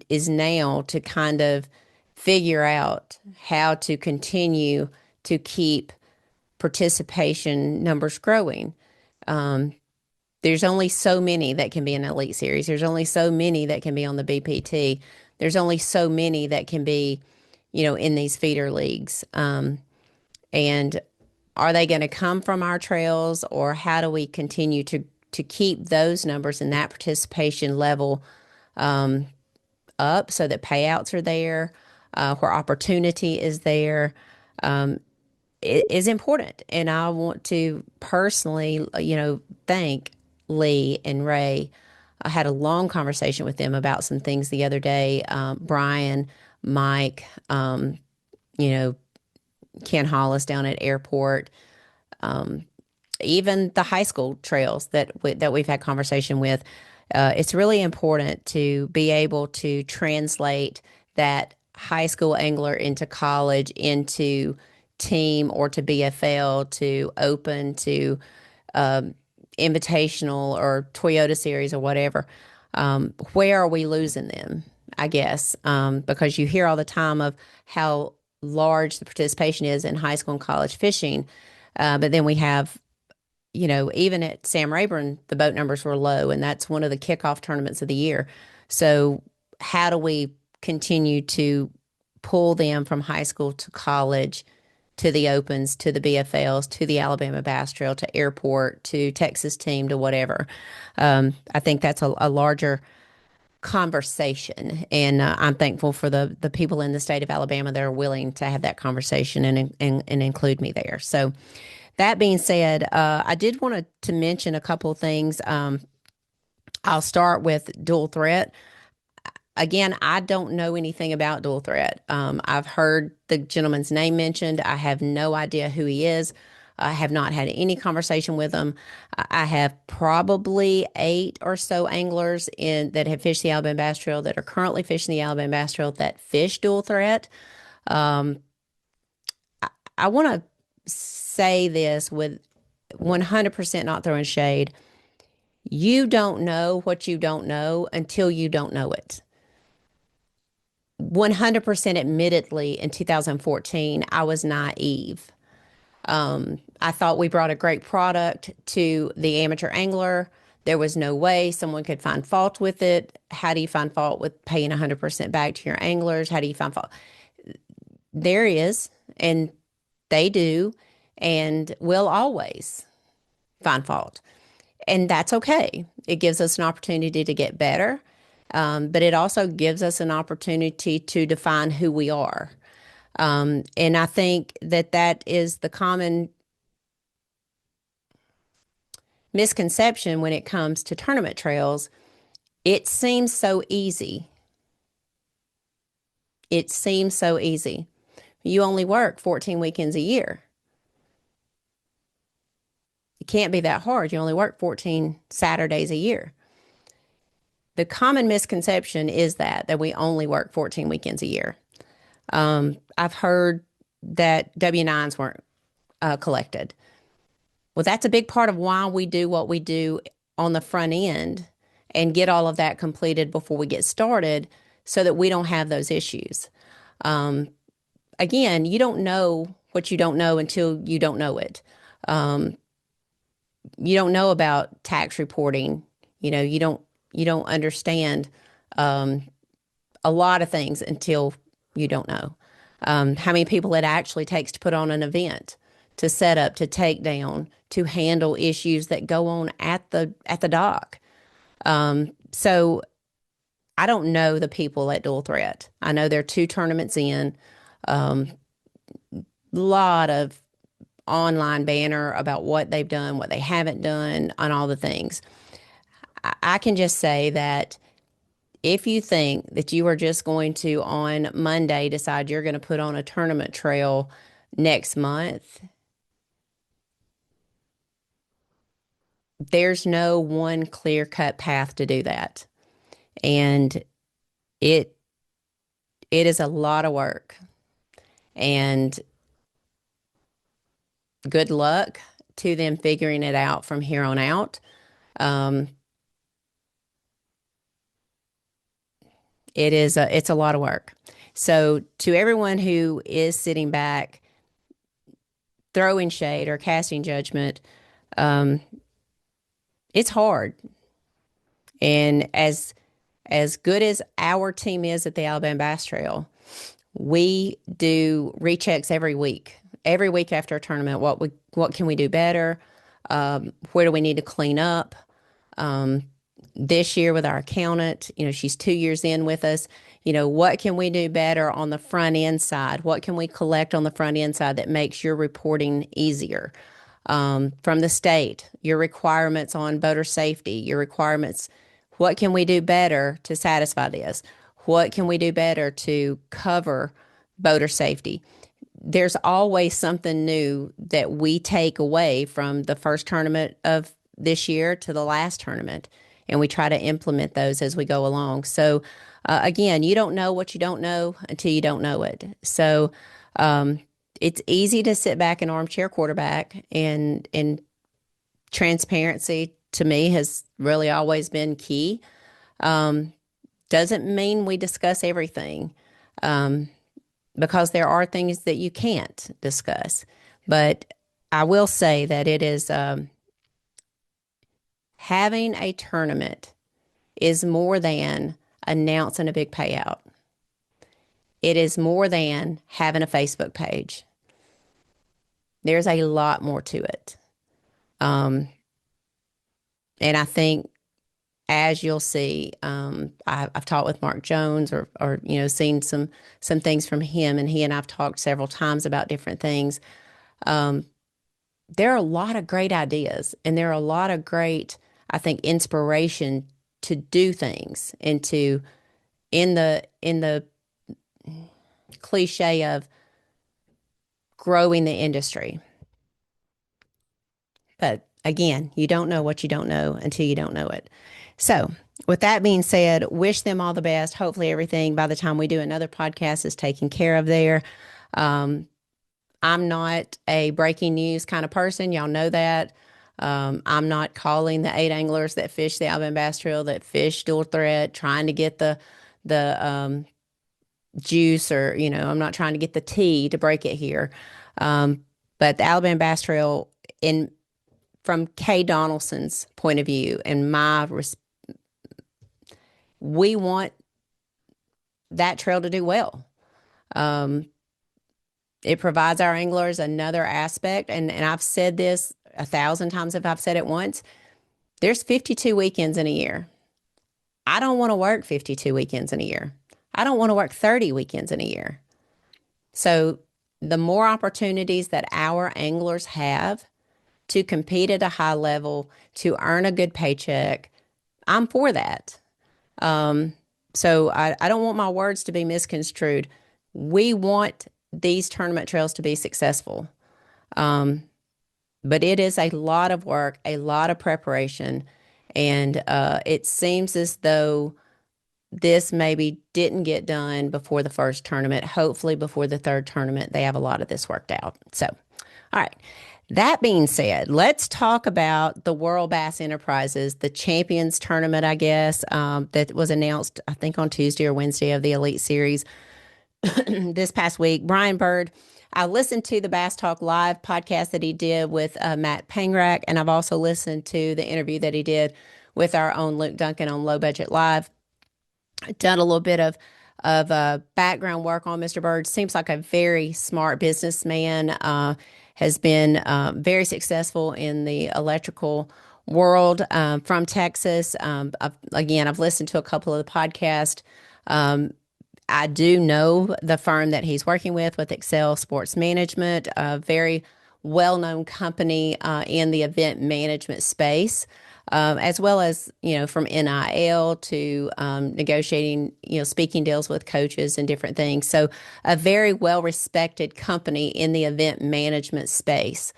is now to kind of figure out how to continue to keep participation numbers growing. There's only so many that can be in Elite Series. There's only so many that can be on the BPT. There's only so many that can be, in these feeder leagues. And are they going to come from our trails, or how do we continue to keep those numbers and that participation level up, so that payouts are there, where opportunity is there, is important. And I want to personally, thank Lee and Ray. I had a long conversation with them about some things the other day. Brian, Mike, Ken Hollis down at Airport, even the high school trails that we've had conversation with. It's really important to be able to translate that high school angler into college, into team, or to BFL, to open, to invitational or Toyota Series or whatever. Where are we losing them? I guess because you hear all the time of how large the participation is in high school and college fishing, but then we have, even at Sam Rayburn, the boat numbers were low, and that's one of the kickoff tournaments of the year. So how do we continue to pull them from high school to college, to the Opens, to the BFLs, to the Alabama Bass Trail, to Airport, to Texas Team, to whatever? I think that's a larger conversation, and I'm thankful for the people in the state of Alabama that are willing to have that conversation and include me there. So that being said, I did want to mention a couple of things. I'll start with dual threat. Again, I don't know anything about dual threat. I've heard the gentleman's name mentioned. I have no idea who he is. I have not had any conversation with him. I have probably 8 or so anglers that have fished the Alabama Bass Trail, that are currently fishing the Alabama Bass Trail, that fish dual threat. I want to say this with 100% not throwing shade. You don't know what you don't know until you don't know it. 100% admittedly, in 2014, I was naive. I thought we brought a great product to the amateur angler. There was no way someone could find fault with it. How do you find fault with paying 100% back to your anglers? How do you find fault? There is, and they do, and will always find fault. And that's okay. It gives us an opportunity to get better, but it also gives us an opportunity to define who we are. And I think that is the common misconception when it comes to tournament trails. It seems so easy. It seems so easy. You only work 14 weekends a year. It can't be that hard. You only work 14 Saturdays a year. the common misconception is that we only work 14 weekends a year. I've heard that W-9s weren't collected. Well, that's a big part of why we do what we do on the front end and get all of that completed before we get started so that we don't have those issues. Again, you don't know what you don't know until you don't know it. You don't know about tax reporting. You don't understand a lot of things until you don't know. How many people it actually takes to put on an event, to set up, to take down, to handle issues that go on at the dock. So I don't know the people at Dual Threat. I know they're 2 tournaments in. Lot of online banner about what they've done, what they haven't done, on all the things. I can just say that if you think that you are just going to, on Monday, decide you're going to put on a tournament trail next month, there's no one clear-cut path to do that. And it is a lot of work. And good luck to them figuring it out from here on out. It's a lot of work. So to everyone who is sitting back, throwing shade or casting judgment, it's hard. And as good as our team is at the Alabama Bass Trail, we do rechecks every week after a tournament. What can we do better? Where do we need to clean up? This year with our accountant, she's 2 years in with us. What can we do better on the front end side? What can we collect on the front end side that makes your reporting easier? From the state, your requirements on boater safety, your requirements. What can we do better to satisfy this? What can we do better to cover boater safety? There's always something new that we take away from the first tournament of this year to the last tournament, and we try to implement those as we go along. So, again, you don't know what you don't know until you don't know it. So, it's easy to sit back and armchair quarterback, and transparency to me has really always been key. Doesn't mean we discuss everything, because there are things that you can't discuss. But I will say that it is having a tournament is more than announcing a big payout. It is more than having a Facebook page. There's a lot more to it. And I think, as you'll see, I've talked with Mark Jones or seen some things from him, and he and I've talked several times about different things. There are a lot of great ideas, and there are a lot of great, I think, inspiration to do things and to, in the cliche of growing the industry. But again, you don't know what you don't know until you don't know it. So with that being said, wish them all the best. Hopefully everything by the time we do another podcast is taken care of there. I'm not a breaking news kind of person. Y'all know that. I'm not calling the 8 anglers that fish the Alabama Bass Trail, that fish Dual Threat, trying to get the juice, or, I'm not trying to get the tea to break it here. But the Alabama Bass Trail, from Kay Donaldson's point of view, and we want that trail to do well. It provides our anglers another aspect, and I've said this 1,000 times if I've said it once. There's 52 weekends in a year. I don't want to work 52 weekends in a year. I don't want to work 30 weekends in a year. So the more opportunities that our anglers have to compete at a high level, to earn a good paycheck, I'm for that. So I don't want my words to be misconstrued. We want these tournament trails to be successful. But it is a lot of work, a lot of preparation, And it seems as though this maybe didn't get done before the first tournament. Hopefully, before the third tournament, they have a lot of this worked out. So, all right. That being said, let's talk about the World Bass Enterprises, the Champions Tournament, I guess, that was announced, I think, on Tuesday or Wednesday of the Elite Series this past week. Brian Bird, I listened to the Bass Talk Live podcast that he did with Matt Pangrack, and I've also listened to the interview that he did with our own Luke Duncan on Low Budget Live. Done a little bit of background work on Mr. Bird. Seems like a very smart businessman. Has been very successful in the electrical world from Texas. I've listened to a couple of the podcasts. I do know the firm that he's working with Excel Sports Management, a very well-known company in the event management space. As well as, from NIL to negotiating, speaking deals with coaches and different things. So a very well-respected company in the event management space.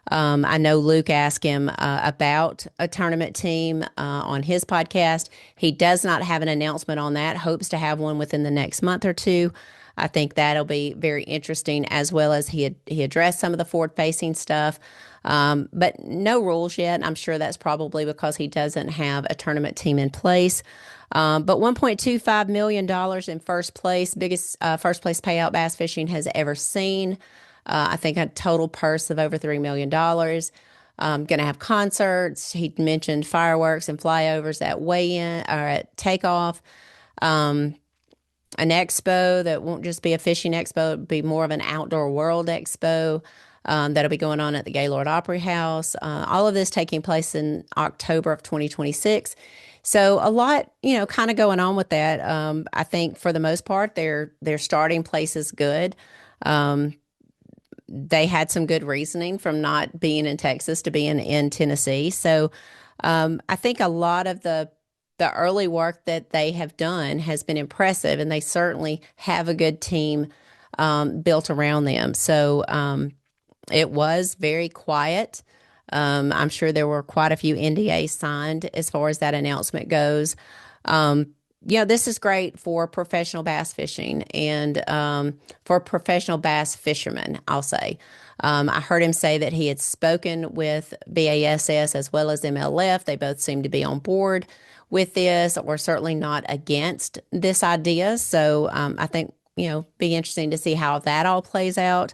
I know Luke asked him about a tournament team on his podcast. He does not have an announcement on that, hopes to have one within the next month or two. I think that'll be very interesting, as well as he addressed some of the forward-facing stuff. But no rules yet. I'm sure that's probably because he doesn't have a tournament team in place. But $1.25 million in first place, biggest first place payout bass fishing has ever seen. I think a total purse of over $3 million. Going to have concerts. He mentioned fireworks and flyovers at weigh-in or at takeoff. An expo that won't just be a fishing expo, it'll be more of an outdoor world expo. That'll be going on at the Gaylord Opry House. All of this taking place in October of 2026. So a lot, kind of going on with that. I think for the most part, their starting place is good. They had some good reasoning from not being in Texas to being in Tennessee. So I think a lot of the early work that they have done has been impressive, and they certainly have a good team built around them. So it was very quiet. I'm sure there were quite a few NDAs signed as far as that announcement goes. This is great for professional bass fishing and for professional bass fishermen, I'll say. I heard him say that he had spoken with BASS as well as MLF. They both seem to be on board with this, or certainly not against this idea. So I think, be interesting to see how that all plays out.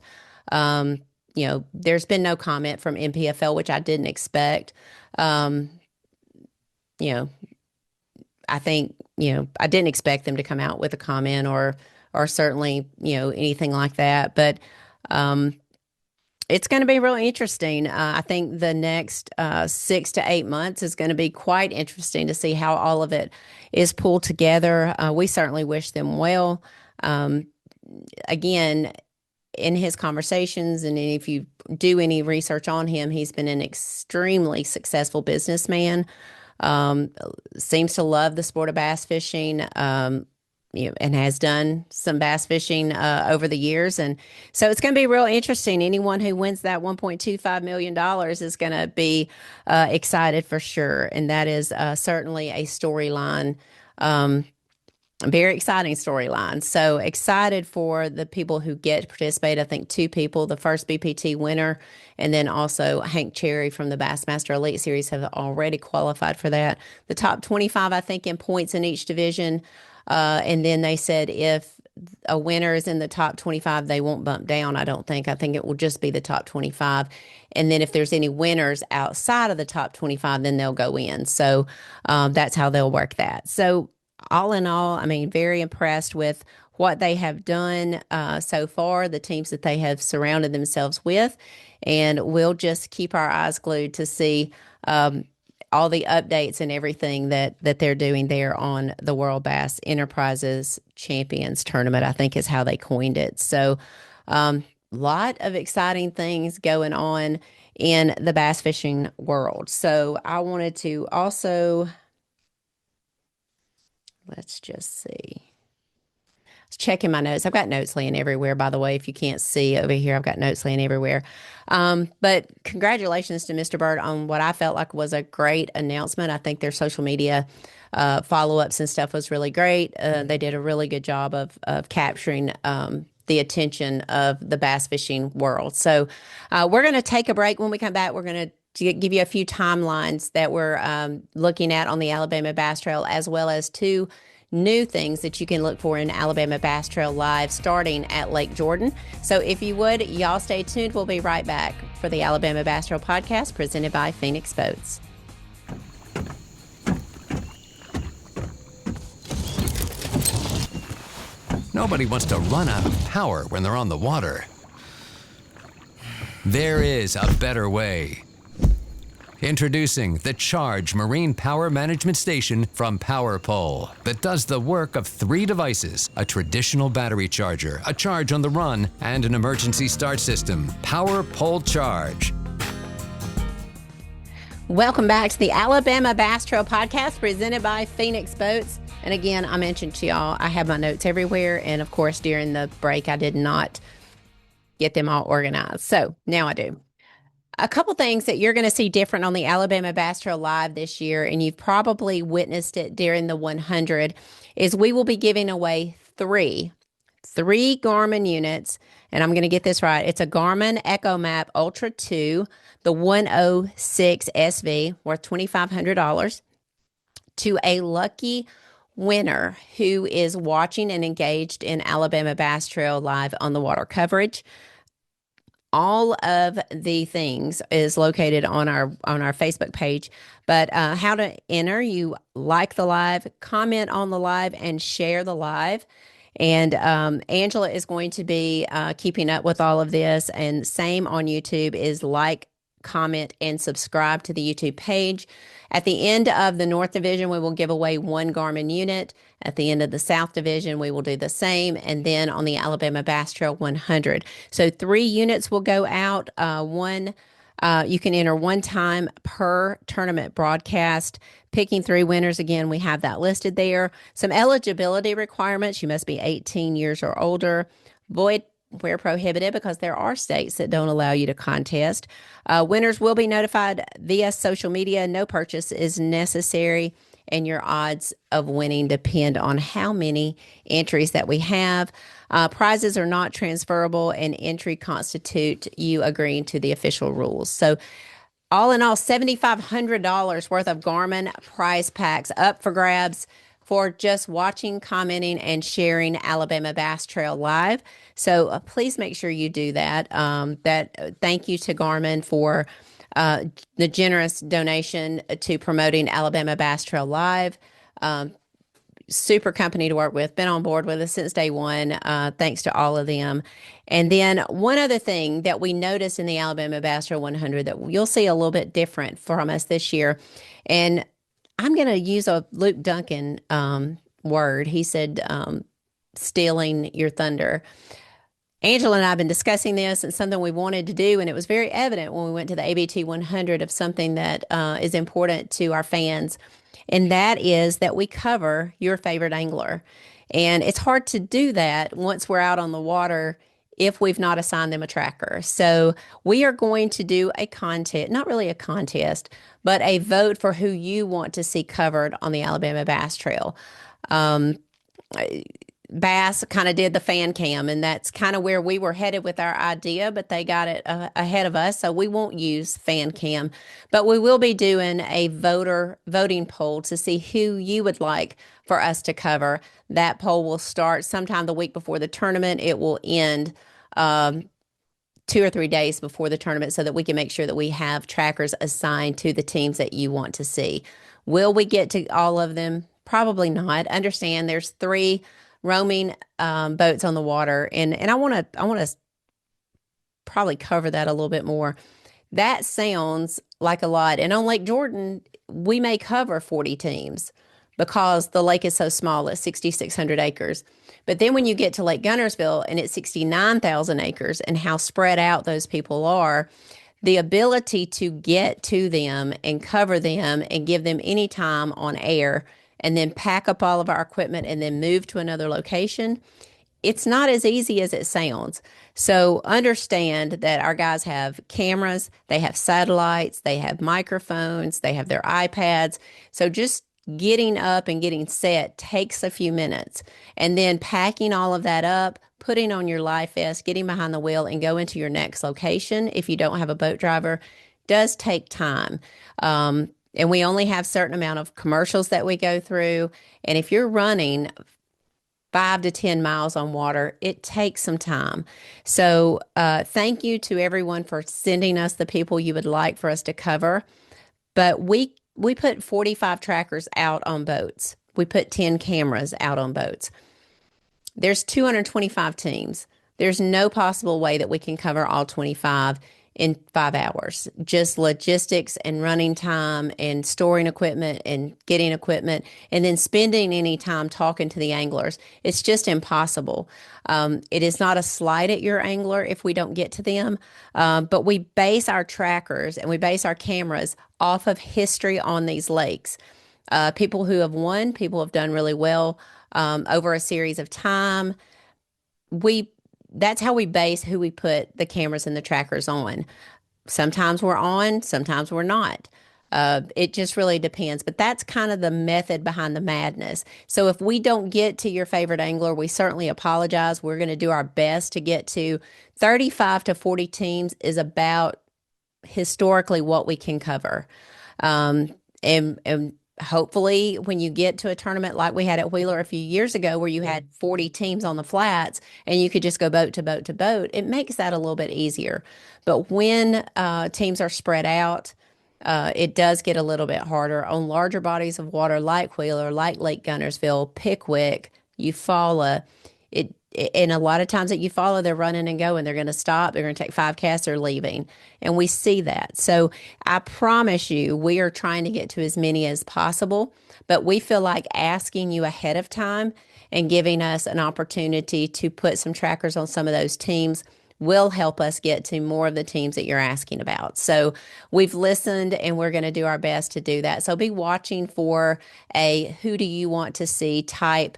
There's been no comment from NPFL, which I didn't expect. I think, I didn't expect them to come out with a comment or certainly, anything like that. But it's going to be really interesting. I think the next 6 to 8 months is going to be quite interesting to see how all of it is pulled together. We certainly wish them well. Again, in his conversations, and if you do any research on him, he's been an extremely successful businessman. Seems to love the sport of bass fishing. And has done some bass fishing over the years. And so it's going to be real interesting. Anyone who wins that $1.25 million is going to be excited for sure. And that is certainly a storyline, a very exciting storyline. So excited for the people who get to participate. I think 2 people, the first BPT winner, and then also Hank Cherry from the Bassmaster Elite Series have already qualified for that. The top 25, I think, in points in each division. And then they said if a winner is in the top 25, they won't bump down, I don't think. I think it will just be the top 25. And then if there's any winners outside of the top 25, then they'll go in. So that's how they'll work that. So all in all, I mean, very impressed with what they have done so far, the teams that they have surrounded themselves with. And we'll just keep our eyes glued to see all the updates and everything that they're doing there on the World Bass Enterprises Champions Tournament, I think is how they coined it. So lot of exciting things going on in the bass fishing world. So I wanted to also, let's just see. checking my notes. I've got notes laying everywhere, by the way. If you can't see over here, I've got notes laying everywhere. But congratulations to Mr. Bird on what I felt like was a great announcement. I think their social media follow-ups and stuff was really great. They did a really good job of capturing the attention of the bass fishing world. So we're going to take a break. When we come back, we're going to give you a few timelines that we're looking at on the Alabama Bass Trail, as well as 2 new things that you can look for in Alabama Bass Trail Live starting at Lake Jordan. So if you would, y'all stay tuned. We'll be right back for the Alabama Bass Trail podcast presented by Phoenix Boats. Nobody wants to run out of power when they're on the water. There is a better way. Introducing the Charge Marine Power Management Station from PowerPole that does the work of 3 devices: a traditional battery charger, a charge on the run, and an emergency start system. PowerPole Charge. Welcome back to the Alabama Bass Trail podcast presented by Phoenix Boats. And again, I mentioned to y'all, I have my notes everywhere. And of course, during the break, I did not get them all organized. So now I do. A couple things that you're going to see different on the Alabama Bass Trail Live this year, and you've probably witnessed it during the 100, is we will be giving away three Garmin units. And I'm going to get this right. It's a Garmin EchoMap Ultra 2, the 106 SV, worth $2,500, to a lucky winner who is watching and engaged in Alabama Bass Trail Live on the water coverage. All of the things is located on our Facebook page, but how to enter: you like the live, comment on the live, and share the live. And Angela is going to be keeping up with all of this, and same on YouTube is like, comment, and subscribe to the YouTube page. At the end of the North Division, we will give away 1 Garmin unit. At the end of the South Division, we will do the same. And then on the Alabama Bass Trail 100. So 3 units will go out. You can enter 1 time per tournament broadcast. Picking 3 winners, again, we have that listed there. Some eligibility requirements: you must be 18 years or older. Void where prohibited, because there are states that don't allow you to contest. Winners will be notified via social media. No purchase is necessary, and your odds of winning depend on how many entries that we have. Prizes are not transferable, and entry constitute you agreeing to the official rules. So all in all, $7,500 worth of Garmin prize packs up for grabs for just watching, commenting, and sharing Alabama Bass Trail Live. So please make sure you do that. Thank you to Garmin for the generous donation to promoting Alabama Bass Trail Live. Super company to work with. Been on board with us since day one. Thanks to all of them. And then one other thing that we noticed in the Alabama Bass Trail 100 that you'll see a little bit different from us this year, and I'm going to use a Luke Duncan word. He said, stealing your thunder. Angela and I have been discussing this, and something we wanted to do, and it was very evident when we went to the ABT 100 of something that is important to our fans, and that is that we cover your favorite angler. And it's hard to do that once we're out on the water if we've not assigned them a tracker. So we are going to do a contest, not really a contest, but a vote for who you want to see covered on the Alabama Bass Trail. Bass kind of did the fan cam, and that's kind of where we were headed with our idea, but they got it ahead of us, so we won't use fan cam. But we will be doing a voting poll to see who you would like for us to cover. That poll will start sometime the week before the tournament. It will end 2 or 3 days before the tournament, so that we can make sure that we have trackers assigned to the teams that you want to see. Will we get to all of them? Probably not. Understand there's 3 roaming boats on the water, and I want to probably cover that a little bit more. That sounds like a lot, and on Lake Jordan we may cover 40 teams because the lake is so small at 6,600 acres. But then when you get to Lake Gunnersville and it's 69,000 acres, and how spread out those people are, the ability to get to them and cover them and give them any time on air, and then pack up all of our equipment and then move to another location, it's not as easy as it sounds. So understand that our guys have cameras, they have satellites, they have microphones, they have their iPads. So just getting up and getting set takes a few minutes. And then packing all of that up, putting on your life vest, getting behind the wheel, and go into your next location if you don't have a boat driver does take time. And we only have certain amount of commercials that we go through. And if you're running 5 to 10 miles on water, it takes some time. So thank you to everyone for sending us the people you would like for us to cover. But we put 45 trackers out on boats. We put 10 cameras out on boats. There's 225 teams. There's no possible way that we can cover all 25 in 5 hours. Just logistics and running time and storing equipment and getting equipment and then spending any time talking to the anglers. It's just impossible. It is not a slight at your angler if we don't get to them, but we base our trackers and we base our cameras off of history on these lakes. People who have won, people who have done really well over a series of time. That's how we base who we put the cameras and the trackers on. Sometimes we're on, sometimes we're not. It just really depends. But that's kind of the method behind the madness. So if we don't get to your favorite angler, we certainly apologize. We're going to do our best to get to 35 to 40 teams is about historically what we can cover. And hopefully when you get to a tournament like we had at Wheeler a few years ago where you had 40 teams on the flats and you could just go boat to boat to boat, it makes that a little bit easier. But when teams are spread out, it does get a little bit harder on larger bodies of water like Wheeler, like Lake Guntersville, Pickwick, Eufaula. And a lot of times at Eufaula, they're running and going. They're going to stop. They're going to take 5 casts. They're leaving. And we see that. So I promise you, we are trying to get to as many as possible. But we feel like asking you ahead of time and giving us an opportunity to put some trackers on some of those teams will help us get to more of the teams that you're asking about. So we've listened and we're going to do our best to do that. So be watching for a who do you want to see type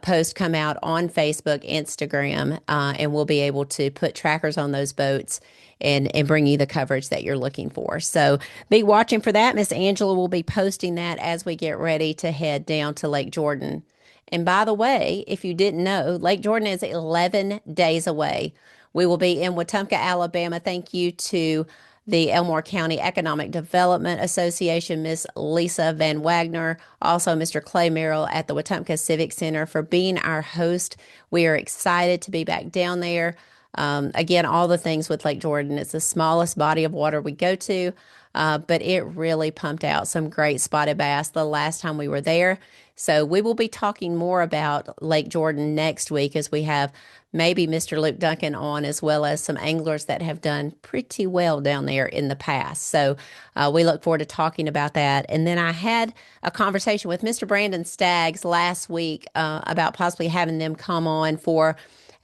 post come out on Facebook, Instagram, and we'll be able to put trackers on those boats and bring you the coverage that you're looking for. So be watching for that. Miss Angela will be posting that as we get ready to head down to Lake Jordan. And by the way, if you didn't know, Lake Jordan is 11 days away. We will be in Wetumpka, Alabama. Thank you to the Elmore County Economic Development Association, Miss Lisa Van Wagner, also Mr. Clay Merrill at the Wetumpka Civic Center for being our host. We are excited to be back down there. Again, all the things with Lake Jordan. It's the smallest body of water we go to, but it really pumped out some great spotted bass the last time we were there. So we will be talking more about Lake Jordan next week as we have maybe Mr. Luke Duncan on, as well as some anglers that have done pretty well down there in the past. So we look forward to talking about that. And then I had a conversation with Mr. Brandon Staggs last week about possibly having them come on for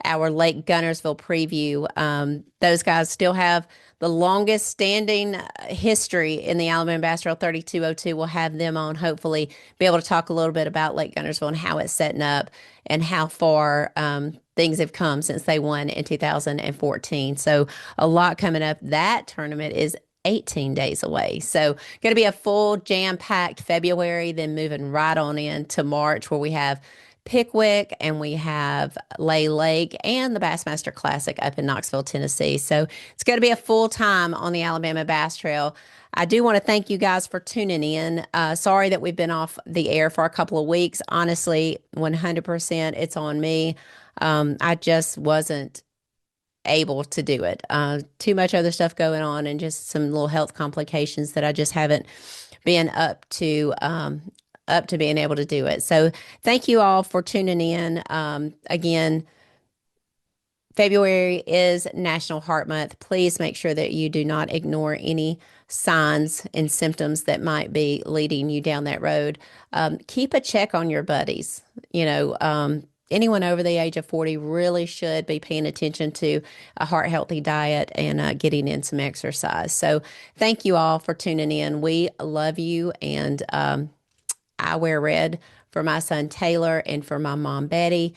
our Lake Guntersville preview. Those guys still have the longest standing history in the Alabama Bass Trail 3202. We'll have them on, hopefully be able to talk a little bit about Lake Guntersville and how it's setting up and how far things have come since they won in 2014. So a lot coming up. That tournament is 18 days away. So going to be a full jam-packed February, then moving right on into March where we have Pickwick and we have Lay Lake and the Bassmaster Classic up in Knoxville, Tennessee. So it's going to be a full time on the Alabama Bass Trail. I do want to thank you guys for tuning in. Sorry that we've been off the air for a couple of weeks. Honestly, 100% it's on me. I just wasn't able to do it. Too much other stuff going on and just some little health complications that I just haven't been up to being able to do it. So thank you all for tuning in. Again, February is National Heart Month. Please make sure that you do not ignore any signs and symptoms that might be leading you down that road. Keep a check on your buddies. Anyone over the age of 40 really should be paying attention to a heart healthy diet and getting in some exercise. So thank you all for tuning in. We love you. And I wear red for my son Taylor and for my mom Betty.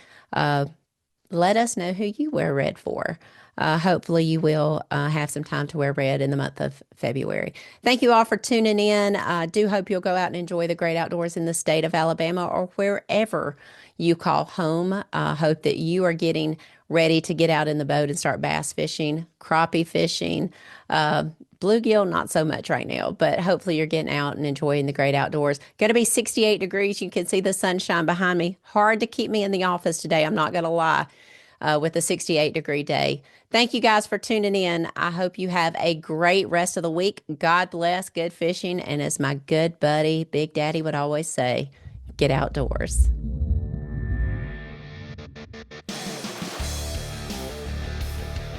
let us know who you wear red for. Hopefully you will have some time to wear red in the month of February. Thank you all for tuning in. I do hope you'll go out and enjoy the great outdoors in the state of Alabama or wherever you call home. Hope that you are getting ready to get out in the boat and start bass fishing, crappie fishing, bluegill, not so much right now, but hopefully you're getting out and enjoying the great outdoors. Going to be 68 degrees. You can see the sunshine behind me. Hard to keep me in the office today. I'm not going to lie. With a 68-degree day. Thank you guys for tuning in. I hope you have a great rest of the week. God bless, good fishing, and as my good buddy, Big Daddy would always say, get outdoors.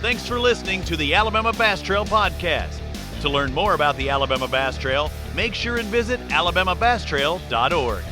Thanks for listening to the Alabama Bass Trail Podcast. To learn more about the Alabama Bass Trail, make sure and visit alabamabasstrail.org.